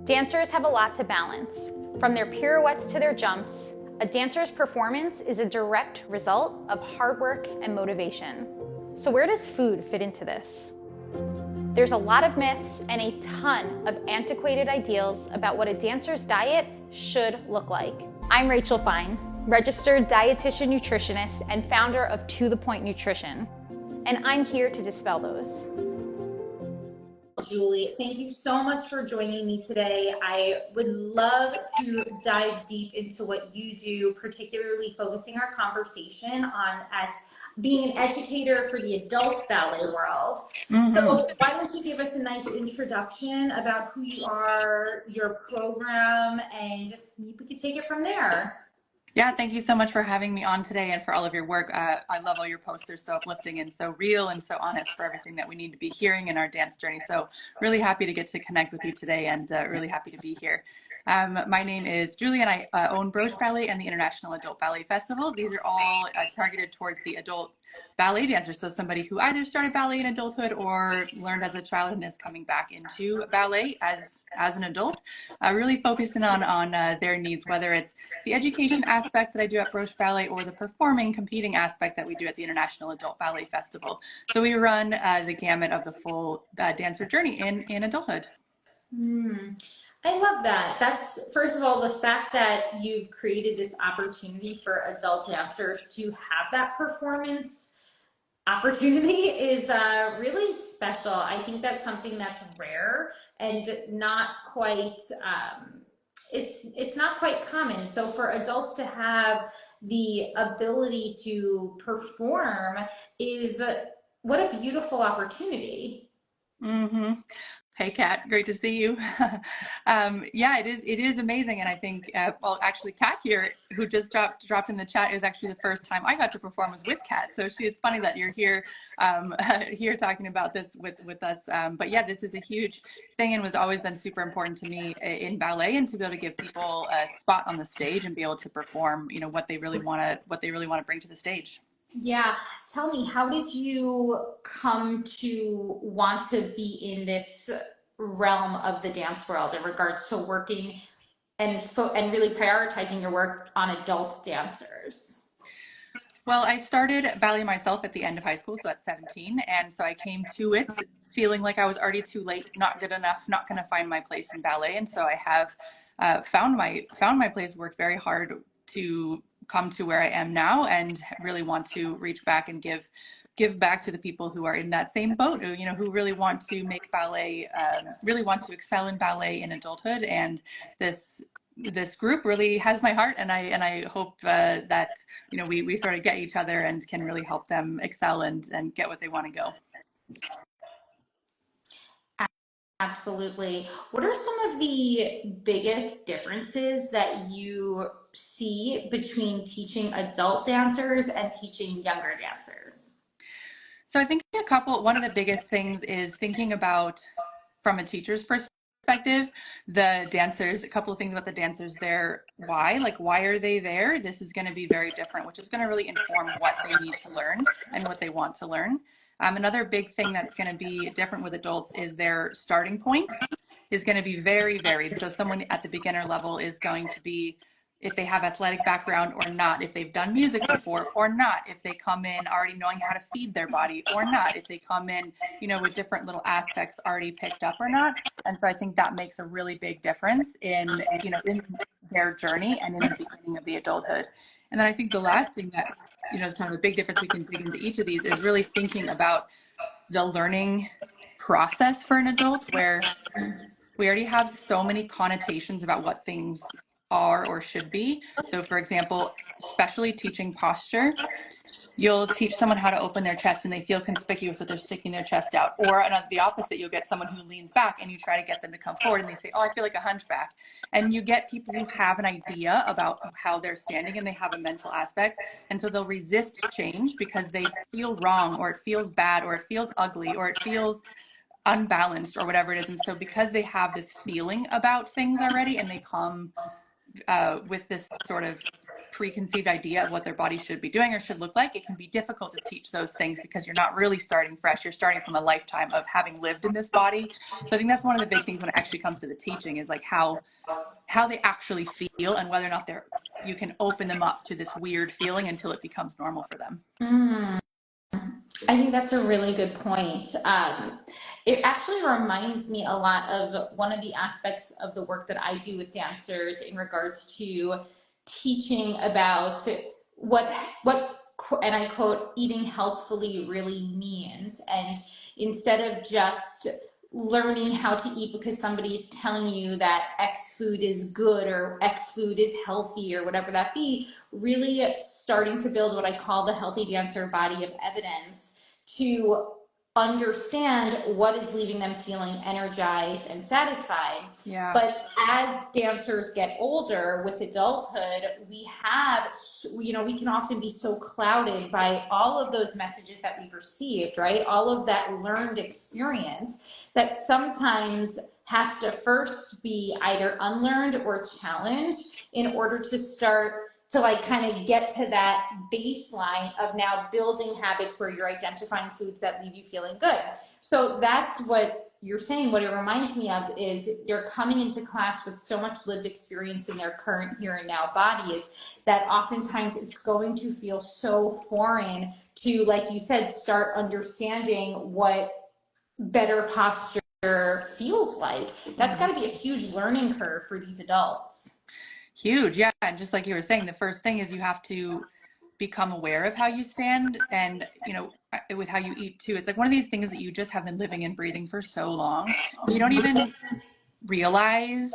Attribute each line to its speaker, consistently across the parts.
Speaker 1: Dancers have a lot to balance. From their pirouettes to their jumps, a dancer's performance is a direct result of hard work and motivation. So where does food fit into this? There's a lot of myths and a ton of antiquated ideals about what a dancer's diet should look like. I'm Rachel Fine, registered dietitian nutritionist and founder of To The Point Nutrition, and I'm here to dispel those.
Speaker 2: Julie, thank you so much for joining me today. I would love to dive deep into what you do, particularly focusing our conversation on as being an educator for the adult ballet world. So why don't you give us a nice introduction about who you are, your program, and we could take it from there.
Speaker 3: Yeah, thank you so much for having me on today and for all of your work. I love all your posts. They're so uplifting and so real and so honest for everything that we need to be hearing in our dance journey. So really happy to get to connect with you today and really happy to be here. My name is Julie and I own Broche Ballet and the International Adult Ballet Festival. These are all targeted towards the adult ballet dancers. So somebody who either started ballet in adulthood or learned as a child and is coming back into ballet as an adult, really focused in on their needs, whether it's the education aspect that I do at Broche Ballet or the performing, competing aspect that we do at the International Adult Ballet Festival. So we run the gamut of the full dancer journey in adulthood.
Speaker 2: I love that. That's, first of all, the fact that you've created this opportunity for adult dancers to have that performance opportunity is really special. I think that's something that's rare and not quite, it's not quite common. So for adults to have the ability to perform is, what a beautiful opportunity.
Speaker 3: Hey, Kat, great to see you. Yeah, it is amazing. And I think, well, actually Kat here, who just dropped in the chat, is actually the first time I got to perform was with Kat. So it's funny that you're here, here talking about this with us. But yeah, this is a huge thing and was always been super important to me in ballet, and to be able to give people a spot on the stage and be able to perform, you know, what they really want to bring to the stage.
Speaker 2: Yeah. Tell me, how did you come to want to be in this realm of the dance world in regards to working and really prioritizing your work on adult dancers?
Speaker 3: Well, I started ballet myself at the end of high school, so at 17. And so I came to it feeling like I was already too late, not good enough, not going to find my place in ballet. And so I have found my place, worked very hard to come to where I am now, and really want to reach back and give back to the people who are in that same boat, you know, who really want to make ballet, really want to excel in ballet in adulthood. And this group really has my heart, and I hope that, you know, we sort of get each other and can really help them excel and get what they want to go.
Speaker 2: Absolutely. What are some of the biggest differences that you see between teaching adult dancers and teaching younger dancers?
Speaker 3: So I think one of the biggest things is thinking about, from a teacher's perspective, the dancers, a couple of things about the dancers, their why, like why are they there? This is going to be very different, which is going to really inform what they need to learn and what they want to learn. Another big thing that's going to be different with adults is their starting point is going to be very varied. So someone at the beginner level is going to be, if they have athletic background or not, if they've done music before or not, if they come in already knowing how to feed their body or not, if they come in, you know, with different little aspects already picked up or not. And so I think that makes a really big difference in, you know, in their journey and in the beginning of the adulthood. And then I think the last thing that, you know, is kind of a big difference we can dig into each of these is really thinking about the learning process for an adult, where we already have so many connotations about what things are or should be. So for example, especially teaching posture, you'll teach someone how to open their chest and they feel conspicuous that they're sticking their chest out. Or on the opposite, you'll get someone who leans back and you try to get them to come forward and they say, oh, I feel like a hunchback. And you get people who have an idea about how they're standing and they have a mental aspect. And so they'll resist change because they feel wrong, or it feels bad, or it feels ugly, or it feels unbalanced, or whatever it is. And so because they have this feeling about things already and they come with this sort of preconceived idea of what their body should be doing or should look like, it can be difficult to teach those things because you're not really starting fresh. You're starting from a lifetime of having lived in this body. So I think that's one of the big things when it actually comes to the teaching is like how they actually feel and whether or not you can open them up to this weird feeling until it becomes normal for them.
Speaker 2: I think that's a really good point. It actually reminds me a lot of one of the aspects of the work that I do with dancers in regards to teaching about what and I quote, eating healthfully really means. And instead of just learning how to eat because somebody's telling you that X food is good or X food is healthy or whatever that be, really starting to build what I call the healthy dancer body of evidence to understand what is leaving them feeling energized and satisfied.
Speaker 3: Yeah.
Speaker 2: But as dancers get older with adulthood, we can often be so clouded by all of those messages that we've received, right? All of that learned experience that sometimes has to first be either unlearned or challenged in order to start to like kind of get to that baseline of now building habits where you're identifying foods that leave you feeling good. So that's what you're saying. What it reminds me of is they're coming into class with so much lived experience in their current here and now bodies that oftentimes it's going to feel so foreign to, like you said, start understanding what better posture feels like. That's got to be a huge learning curve for these adults.
Speaker 3: Huge. Yeah. And just like you were saying, the first thing is you have to become aware of how you stand and, with how you eat too. It's like one of these things that you just have been living and breathing for so long. You don't even realize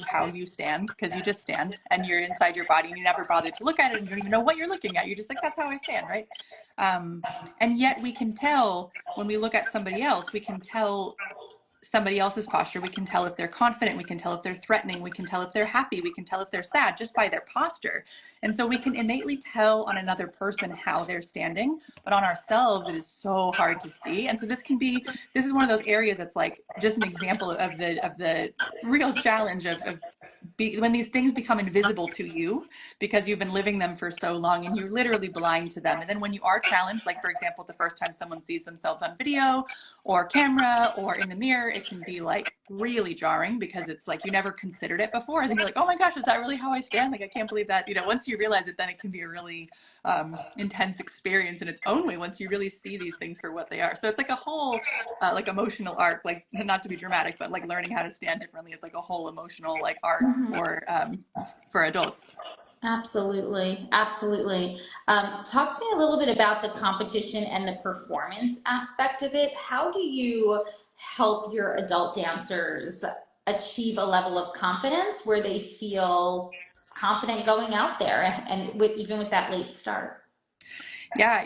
Speaker 3: how you stand because you just stand and you're inside your body and you never bothered to look at it and you don't even know what you're looking at. You're just like, that's how I stand, right? And yet we can tell when we look at somebody else, we can tell somebody else's posture. We can tell if they're confident. We can tell if they're threatening. We can tell if they're happy. We can tell if they're sad just by their posture. And so we can innately tell on another person how they're standing, but on ourselves, it is so hard to see. And so this is one of those areas that's like just an example of the real challenge of when these things become invisible to you because you've been living them for so long and you're literally blind to them. And then when you are challenged, like for example, the first time someone sees themselves on video or camera or in the mirror, it can be like really jarring because it's like you never considered it before. And then you're like, oh my gosh, is that really how I stand? Like, I can't believe that. Once you realize it, then it can be a really intense experience in its own way once you really see these things for what they are. So it's like a whole like emotional arc, like not to be dramatic, but like learning how to stand differently is like a whole emotional like arc for adults.
Speaker 2: Absolutely. Talk to me a little bit about the competition and the performance aspect of it. How do you help your adult dancers achieve a level of confidence where they feel confident going out there and even with that late start?
Speaker 3: Yeah,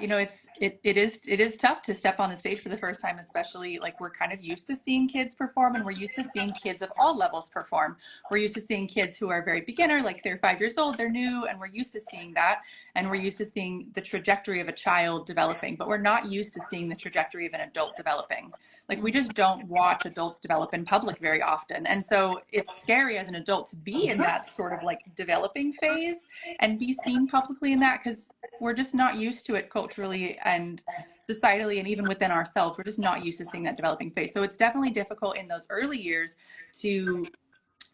Speaker 3: it is tough to step on the stage for the first time, especially like we're kind of used to seeing kids perform and we're used to seeing kids of all levels perform. We're used to seeing kids who are very beginner, like they're 5 years old, they're new, and we're used to seeing that. And we're used to seeing the trajectory of a child developing, but we're not used to seeing the trajectory of an adult developing. Like we just don't watch adults develop in public very often. And so it's scary as an adult to be in that sort of like developing phase and be seen publicly in that because we're just not used to it culturally and societally and even within ourselves. We're just not used to seeing that developing phase. So it's definitely difficult in those early years to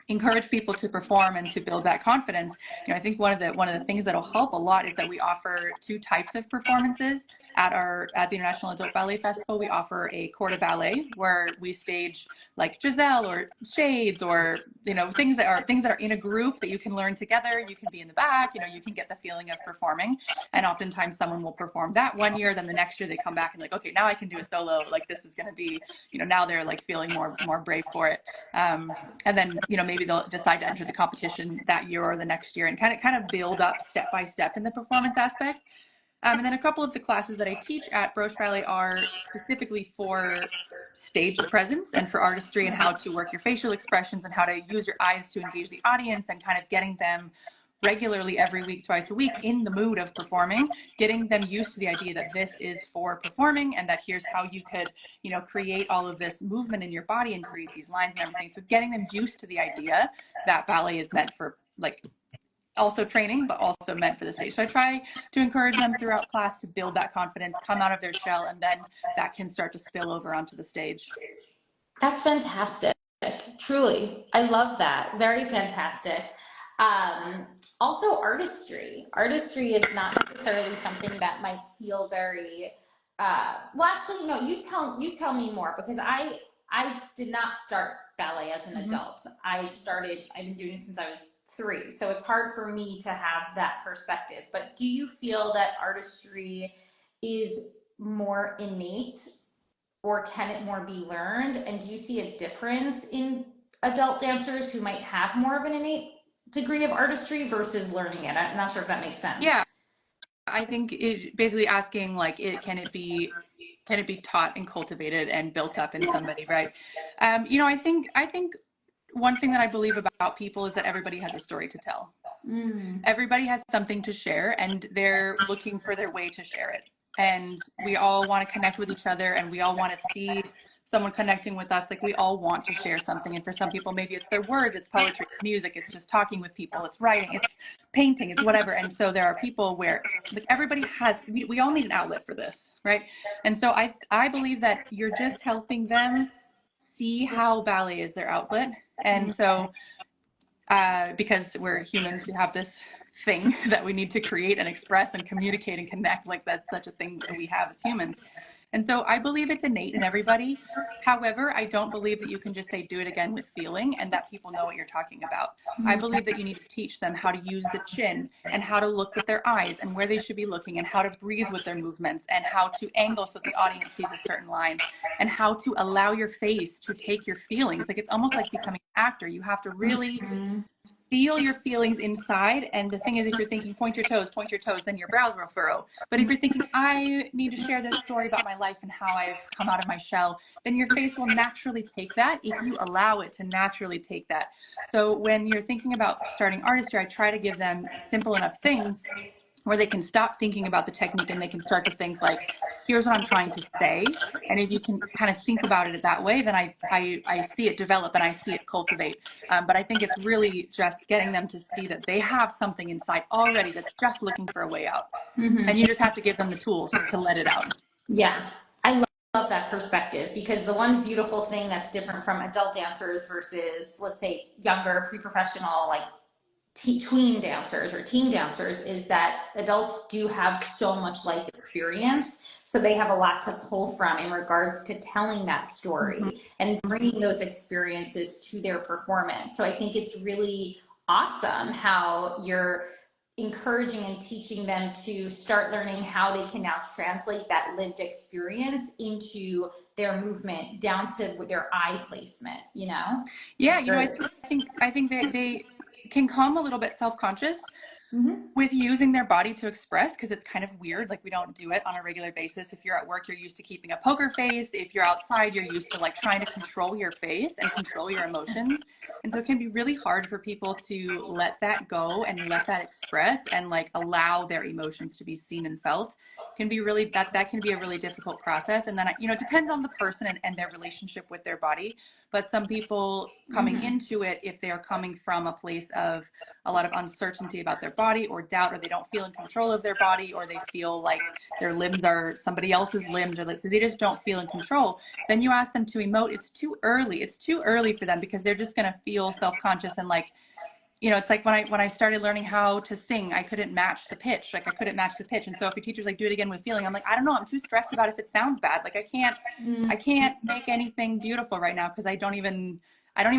Speaker 3: encourage people to perform and to build that confidence. I think one of the things that'll help a lot is that we offer 2 types of performances at the International Adult Ballet Festival. We offer a corps de ballet where we stage like Giselle or Shades or things that are in a group that you can learn together. You can be in the back, you can get the feeling of performing. And oftentimes someone will perform that one year, then the next year they come back and like, okay, now I can do a solo. Like this is going to be, now they're like feeling more brave for it. And then maybe they'll decide to enter the competition that year or the next year and kind of build up step by step in the performance aspect. And then a couple of the classes that I teach at Broche Ballet are specifically for stage presence and for artistry and how to work your facial expressions and how to use your eyes to engage the audience and kind of getting them regularly every week, twice a week in the mood of performing, getting them used to the idea that this is for performing and that here's how you could, create all of this movement in your body and create these lines and everything. So getting them used to the idea that ballet is meant for like also training, but also meant for the stage. So I try to encourage them throughout class to build that confidence, come out of their shell, and then that can start to spill over onto the stage.
Speaker 2: That's fantastic. Truly. I love that. Very fantastic. Also artistry. Artistry is not necessarily something that might feel very, well, actually, no, you tell me more, because I did not start ballet as an adult. I've been doing it since I was 3. So it's hard for me to have that perspective. But do you feel that artistry is more innate, or can it more be learned? And do you see a difference in adult dancers who might have more of an innate degree of artistry versus learning it? I'm not sure if that makes sense.
Speaker 3: Yeah, I think it basically asking like, can it be taught and cultivated and built up in somebody, right? You know, I think one thing that I believe about people is that everybody has a story to tell. Everybody has something to share, and they're looking for their way to share it. And we all want to connect with each other, and we all want to see someone connecting with us. Like, we all want to share something. And for some people, maybe it's their words, it's poetry, music, it's just talking with people, it's writing, it's painting, it's whatever. And so there are people where like everybody has, we all need an outlet for this, right? And so I believe that you're just helping them see how ballet is their outlet. And so because we're humans, we have this thing that we need to create and express and communicate and connect. Like, that's such a thing that we have as humans. And so I believe it's innate in everybody. However, I don't believe that you can just say, do it again with feeling, and that people know what you're talking about. I believe that you need to teach them how to use the chin, and how to look with their eyes, and where they should be looking, and how to breathe with their movements, and how to angle so the audience sees a certain line, and how to allow your face to take your feelings. Like, it's almost like becoming an actor. You have to really feel your feelings inside. And the thing is, if you're thinking point your toes, then your brows will furrow. But if you're thinking, I need to share this story about my life and how I've come out of my shell, then your face will naturally take that if you allow it to naturally take that. So when you're thinking about starting artistry, I try to give them simple enough things where they can stop thinking about the technique, and they can start to think like, here's what I'm trying to say. And if you can kind of think about it that way, then I see it develop and I see it cultivate. But I think it's really just getting them to see that they have something inside already that's just looking for a way out. And you just have to give them the tools to let it out.
Speaker 2: Yeah, I love that perspective, because the one beautiful thing that's different from adult dancers versus, let's say, younger pre-professional, like tween dancers or teen dancers, is that adults do have so much life experience, so they have a lot to pull from in regards to telling that story and bringing those experiences to their performance. So I think it's really awesome how you're encouraging and teaching them to start learning how they can now translate that lived experience into their movement, down to their eye placement, you know?
Speaker 3: Yeah, you know, I think they can come a little bit self-conscious with using their body to express, because it's kind of weird. Like, we don't do it on a regular basis. If you're at work, you're used to keeping a poker face. If you're outside, you're used to like trying to control your face and control your emotions. And so it can be really hard for people to let that go and let that express and like allow their emotions to be seen and felt. Can be really, that can be a really difficult process. And then, you know, it depends on the person and their relationship with their body. But some people coming into it, if they're coming from a place of a lot of uncertainty about their body or doubt, or they don't feel in control of their body, or they feel like their limbs are somebody else's limbs, or like they just don't feel in control, then you ask them to emote. It's too early. It's too early for them, because they're just going to feel self-conscious. And like, you know, it's like when I started learning how to sing, I couldn't match the pitch. Like, I couldn't match the pitch. And so if your teacher's like, do it again with feeling, I'm like, I don't know. I'm too stressed about if it sounds bad. Like, I can't make anything beautiful right now, because I don't even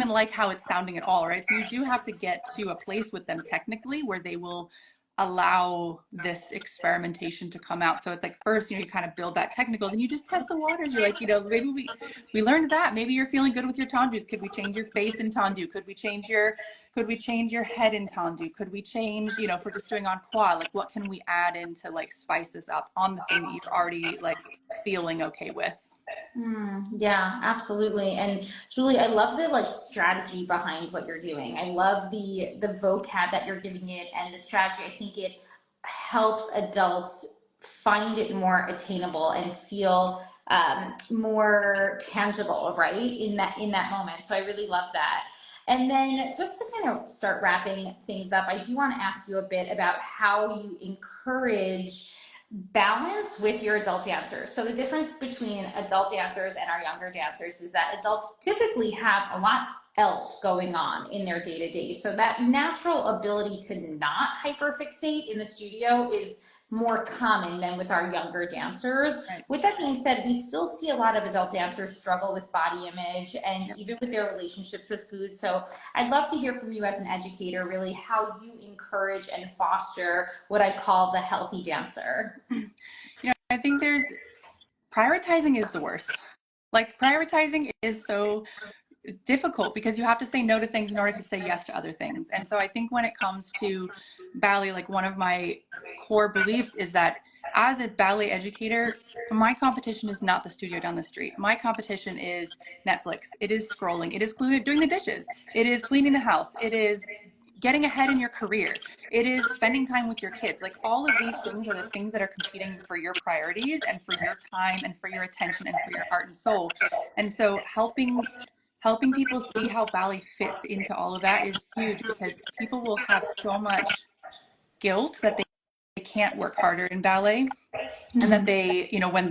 Speaker 3: like how it's sounding at all, right? So you do have to get to a place with them technically where they will allow this experimentation to come out. So it's like, first, you know, you kind of build that technical, then you just test the waters. You're like, you know, maybe we learned that. Maybe you're feeling good with your tendus. Could we change your face in tendu? Could we change your head in tendu? Could we change, you know, if we're just doing on quad, like what can we add in to like spice this up on the thing that you're already like feeling okay with?
Speaker 2: Yeah, absolutely. And Julie, I love the like strategy behind what you're doing. I love the vocab that you're giving it, and the strategy. I think it helps adults find it more attainable and feel more tangible, right, in that moment. So I really love that. And then just to kind of start wrapping things up, I do want to ask you a bit about how you encourage balance with your adult dancers. So the difference between adult dancers and our younger dancers is that adults typically have a lot else going on in their day-to-day. So that natural ability to not hyperfixate in the studio is more common than with our younger dancers.
Speaker 3: Right.
Speaker 2: With that being said, we still see a lot of adult dancers struggle with body image and even with their relationships with food. So I'd love to hear from you as an educator, really how you encourage and foster what I call the healthy dancer.
Speaker 3: I think prioritizing is the worst. Like, prioritizing is so difficult because you have to say no to things in order to say yes to other things. And so I think when it comes to ballet, like, one of my core beliefs is that as a ballet educator, my competition is not the studio down the street. My competition is Netflix. It is scrolling. It is doing the dishes. It is cleaning the house. It is getting ahead in your career. It is spending time with your kids. Like, all of these things are the things that are competing for your priorities and for your time and for your attention and for your heart and soul. And so helping people see how ballet fits into all of that is huge, because people will have so much guilt that they can't work harder in ballet, and that they, when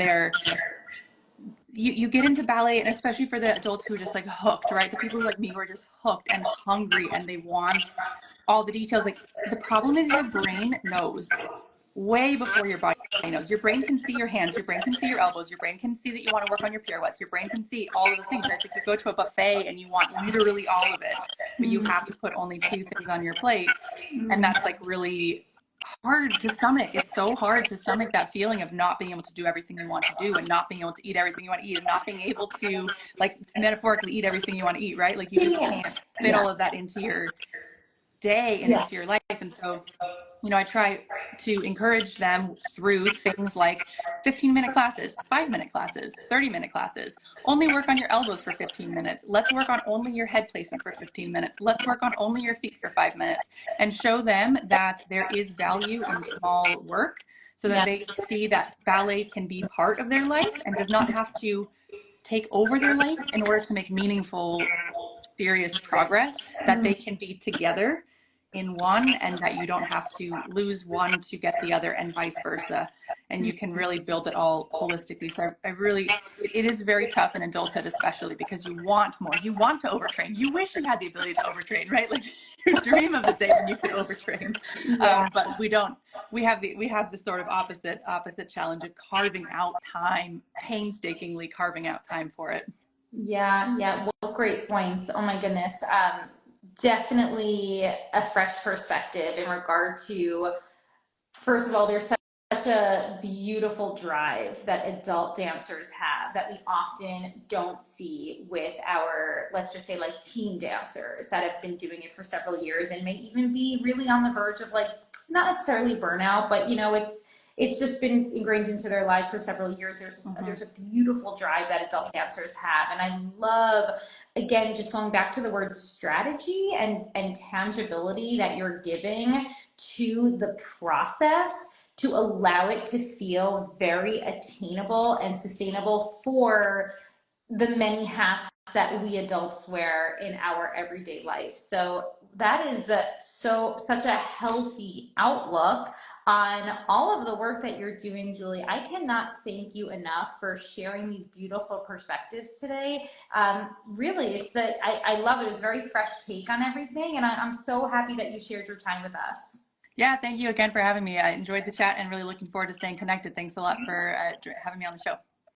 Speaker 3: you get into ballet, and especially for the adults who are just like hooked, right? The people like me who are just hooked and hungry and they want all the details. Like, the problem is your brain knows way before your body knows. Your brain can see your hands, your brain can see your elbows, your brain can see that you want to work on your pirouettes, your brain can see all of the things, right? It's like you go to a buffet and you want literally all of it, but you have to put only 2 things on your plate. And that's like really hard to stomach. It's so hard to stomach that feeling of not being able to do everything you want to do, and not being able to eat everything you want to eat, and not being able to, like, metaphorically eat everything you want to eat, right? Like, you just can't fit all of that into your day and into your life. And so, I try to encourage them through things like 15-minute classes, 5-minute classes, 30-minute classes. Only work on your elbows for 15 minutes. Let's work on only your head placement for 15 minutes. Let's work on only your feet for 5 minutes, and show them that there is value in small work, so that they see that ballet can be part of their life and does not have to take over their life in order to make meaningful, serious progress, that they can be together in one, and that you don't have to lose one to get the other, and vice versa. And you can really build it all holistically. So it is very tough in adulthood, especially because you want more. You want to overtrain. You wish you had the ability to overtrain, right? Like, you dream of the day when you could overtrain. But we don't. We have the sort of opposite challenge of carving out time, painstakingly carving out time for it.
Speaker 2: Yeah. Well, great points. Oh my goodness. Definitely a fresh perspective in regard to, first of all, there's such a beautiful drive that adult dancers have that we often don't see with our, let's just say, like, teen dancers that have been doing it for several years and may even be really on the verge of, like, not necessarily burnout, but it's just been ingrained into their lives for several years. There's a beautiful drive that adult dancers have. And I love, again, just going back to the word strategy and tangibility that you're giving to the process to allow it to feel very attainable and sustainable for the many hats that we adults wear in our everyday life. So that is such a healthy outlook on all of the work that you're doing, Julie. I cannot thank you enough for sharing these beautiful perspectives today. Really, I love it. It was a very fresh take on everything, and I'm so happy that you shared your time with us.
Speaker 3: Yeah, thank you again for having me. I enjoyed the chat and really looking forward to staying connected. Thanks a lot for having me on the show.